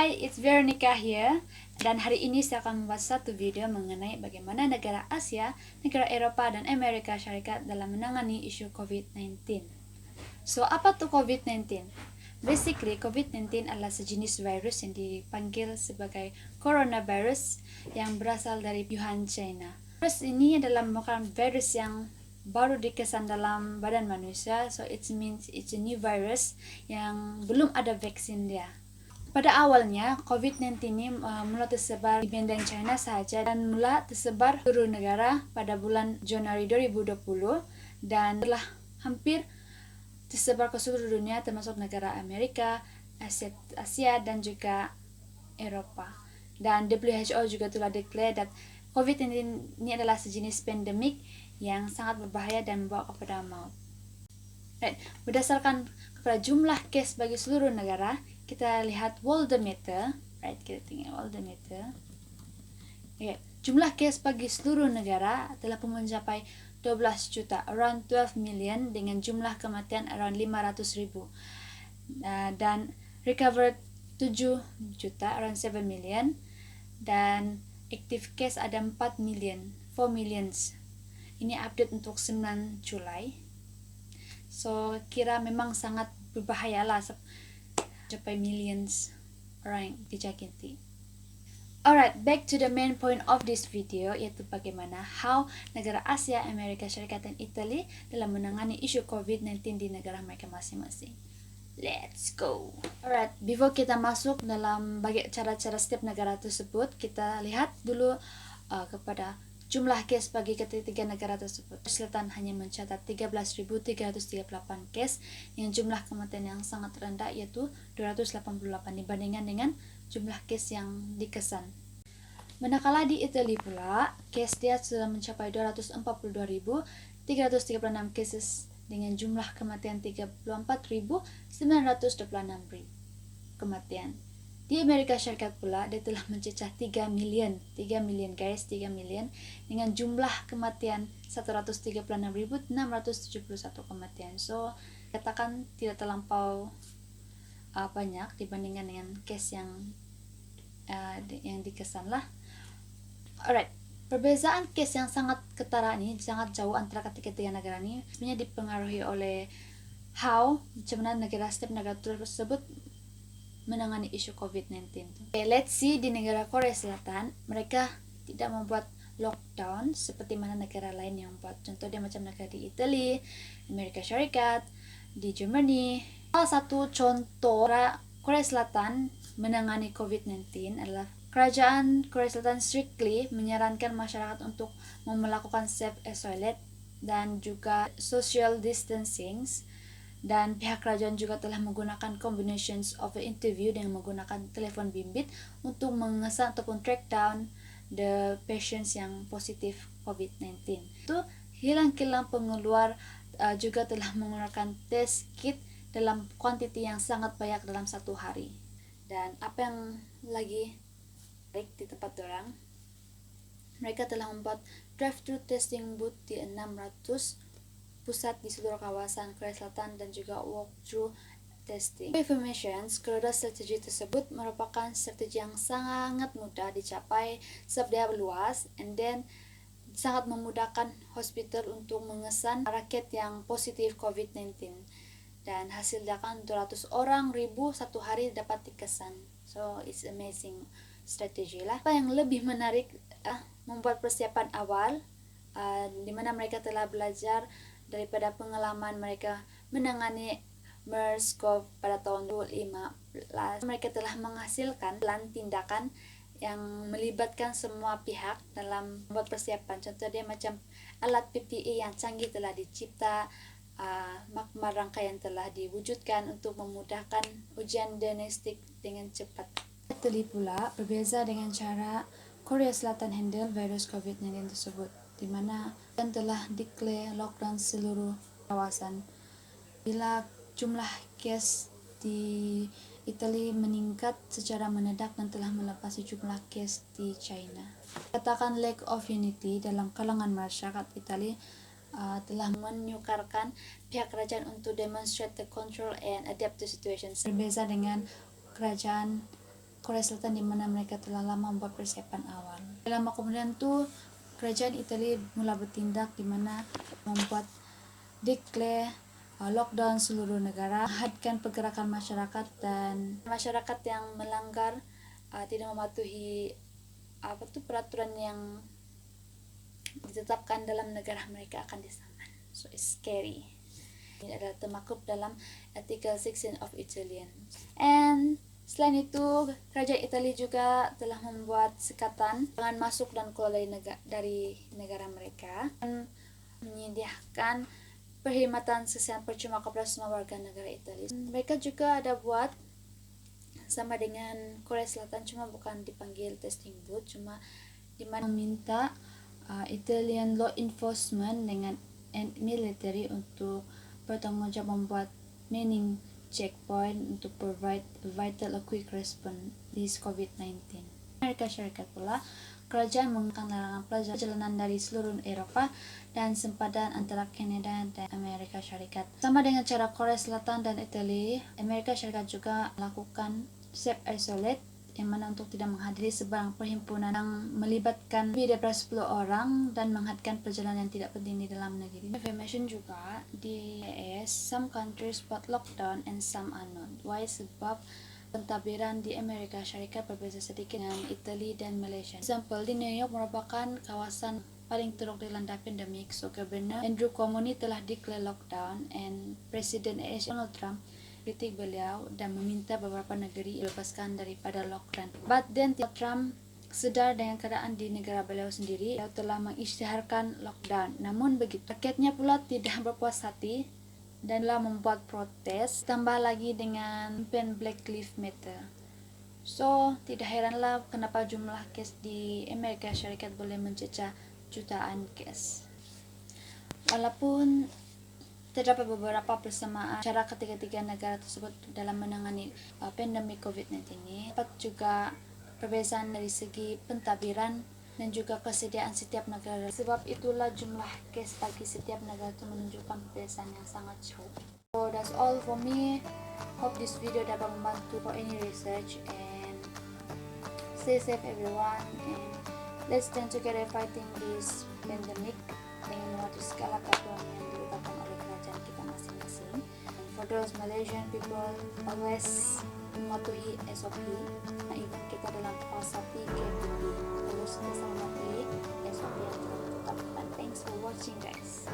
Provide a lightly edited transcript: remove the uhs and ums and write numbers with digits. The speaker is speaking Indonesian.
Hai, it's Veronica here. Dan hari ini saya akan membuat satu video mengenai bagaimana negara Asia, negara Eropa, dan Amerika Syarikat dalam menangani isu COVID-19. So, apa tuh COVID-19? Basically, COVID-19 adalah sejenis virus yang dipanggil sebagai coronavirus yang berasal dari Wuhan, China. Virus ini adalah merupakan virus yang baru dikesan dalam badan manusia, so it means it's a new virus yang belum ada vaksin dia. Pada awalnya, COVID-19 ini mula tersebar di Benteng China saja dan mula tersebar ke seluruh negara pada bulan Januari 2020 dan telah hampir tersebar ke seluruh dunia termasuk negara Amerika, Asia dan juga Eropa. Dan WHO juga telah declare that COVID-19 ini adalah sejenis pandemik yang sangat berbahaya dan membawa kepada maut. Right. Berdasarkan kepada jumlah case bagi seluruh negara, kita lihat Worldometer, right? Kita tinggal Worldometer. Okay. Jumlah case bagi seluruh negara telah pun mencapai 12 juta, around 12 million, dengan jumlah kematian around 500,000. Dan recovered 7 juta, around 7 million, dan active case ada 4 million, 4 millions. Ini update untuk 9 Julai. So, kira memang sangat berbahaya lah, sampai millions orang dijangkiti. Alright, back to the main point of this video, yaitu bagaimana how negara Asia, Amerika Syarikat, dan Italia dalam menangani isu COVID-19 di negara mereka masing-masing. Let's go! Alright, before kita masuk dalam cara-cara setiap negara tersebut, kita lihat dulu kepada jumlah case bagi ketiga negara tersebut. Selatan hanya mencatat 13.338 case dengan jumlah kematian yang sangat rendah, yaitu 288 dibandingkan dengan jumlah case yang dikesan. Manakala di Italia pula, case dia sudah mencapai 242.336 cases dengan jumlah kematian 34.926 kematian. Di Amerika Syarikat pula, dia telah mencecah 3 million guys, 3 million, dengan jumlah kematian 136.671 kematian. So, katakan tidak terlampau banyak dibandingkan dengan case yang dikesan lah. Alright, perbezaan case yang sangat ketara ini, sangat jauh antara ketiga negara ini, sebenarnya dipengaruhi oleh macam mana setiap negara tersebut menangani isu COVID-19. Okay, let's see di negara Korea Selatan, mereka tidak membuat lockdown seperti mana negara lain yang membuat. Contoh dia macam negara di Italia, Amerika Syarikat, di Germany. Salah satu contoh Korea Selatan menangani COVID-19 adalah kerajaan Korea Selatan strictly menyarankan masyarakat untuk melakukan self-isolate dan juga social distancing. Dan pihak kerajaan juga telah menggunakan combinations of interview dengan menggunakan telepon bimbit untuk mengesan ataupun track down the patients yang positif COVID-19. Itu kilang-kilang pengeluar juga telah mengeluarkan test kit dalam kuantiti yang sangat banyak dalam satu hari. Dan apa yang lagi baik di tempat orang, mereka telah membuat drive-thru testing booth di 600 pusat di seluruh kawasan Korea Selatan dan juga walk-through testing. Informations, kedua strategi tersebut merupakan strategi yang sangat mudah dicapai sebab dia luas, and then sangat memudahkan hospital untuk mengesan rakyat yang positif COVID-19. Dan hasil akan 200 orang satu hari dapat dikesan. So, it's amazing strategi lah. Apa yang lebih menarik, membuat persiapan awal, di mana mereka telah belajar daripada pengalaman mereka menangani MERS-CoV pada tahun 2015. Mereka telah menghasilkan plan tindakan yang melibatkan semua pihak dalam membuat persiapan. Contoh dia macam alat PPE yang canggih telah dicipta, makmar rangkaian telah diwujudkan untuk memudahkan ujian diagnostik dengan cepat. Italia pula berbeza dengan cara Korea Selatan handle virus COVID-19 tersebut, di mana dan telah declare lockdown seluruh kawasan. Bila jumlah case di Italia meningkat secara mendadak dan telah melebihi jumlah case di China. Katakan lack of unity dalam kalangan masyarakat Italia telah menyukarkan pihak kerajaan untuk demonstrate the control and adapt to situations. Berbeza dengan kerajaan Korea Selatan di mana mereka telah lama membuat persiapan awal. Lama kemudian tuh kerajaan Italia mulai bertindak di mana membuat declare lockdown seluruh negara, menghadkan pergerakan masyarakat, dan masyarakat yang melanggar tidak mematuhi peraturan yang ditetapkan dalam negara mereka akan disaman. So it's scary. Ini adalah termaktub dalam Article 16 of Italian. And selain itu, kerajaan Italia juga telah membuat sekatan jangan masuk dan keluar dari negara mereka, dan menyediakan perkhidmatan kesehatan percuma kepada semua warga negara Italia. Mereka juga ada buat sama dengan Korea Selatan, cuma bukan dipanggil testing booth, cuma dimana meminta Italian law enforcement dengan military untuk bertanggung jawab membuat mining checkpoint untuk provide vital quick response di COVID-19. Amerika Syarikat pula, kerajaan menggunakan larangan perjalanan dari seluruh Eropa dan sempadan antara Kanada dan Amerika Syarikat. Sama dengan cara Korea Selatan dan Italia, Amerika Syarikat juga melakukan self-isolate, yang mana untuk tidak menghadiri sebarang perhimpunan yang melibatkan lebih daripada 10 orang dan menghadkan perjalanan yang tidak penting di dalam negeri. Information juga di US, some countries buat lockdown and some are not. Why? Sebab pentadbiran di Amerika Syarikat berbeza sedikit dengan Italia dan Malaysia. Example, di New York merupakan kawasan paling teruk dilanda pandemik, so Governor Andrew Cuomo telah declare lockdown, and Presiden AS Donald Trump kritik beliau dan meminta beberapa negeri dilepaskan daripada lockdown. But then Trump sedar dengan keadaan di negara beliau sendiri, beliau telah mengisytiharkan lockdown. Namun begitu, rakyatnya pula tidak berpuas hati dan telah membuat protes, tambah lagi dengan campaign Black Lives Matter. So, tidak heranlah kenapa jumlah kes di Amerika Syarikat boleh mencecah jutaan kes. Walaupun terdapat beberapa persamaan cara ketiga-tiga negara tersebut dalam menangani pandemi COVID-19 ini, dapat juga perbezaan dari segi pentadbiran dan juga kesediaan setiap negara. Sebab itulah jumlah kes bagi setiap negara itu menunjukkan perbezaan yang sangat jauh. So that's all for me. Hope this video dapat membantu for any research, and stay safe everyone, and let's stand together fighting this pandemic dengan mematuhi segala peraturan yang ditetapkan oleh kerajaan kita masing-masing. For those Malaysian people, always mematuhi SOP. Nah, even kita dalam fasa PKPB, terus kita mematuhi SOP yang telah ditetapkan. Thanks for watching, guys.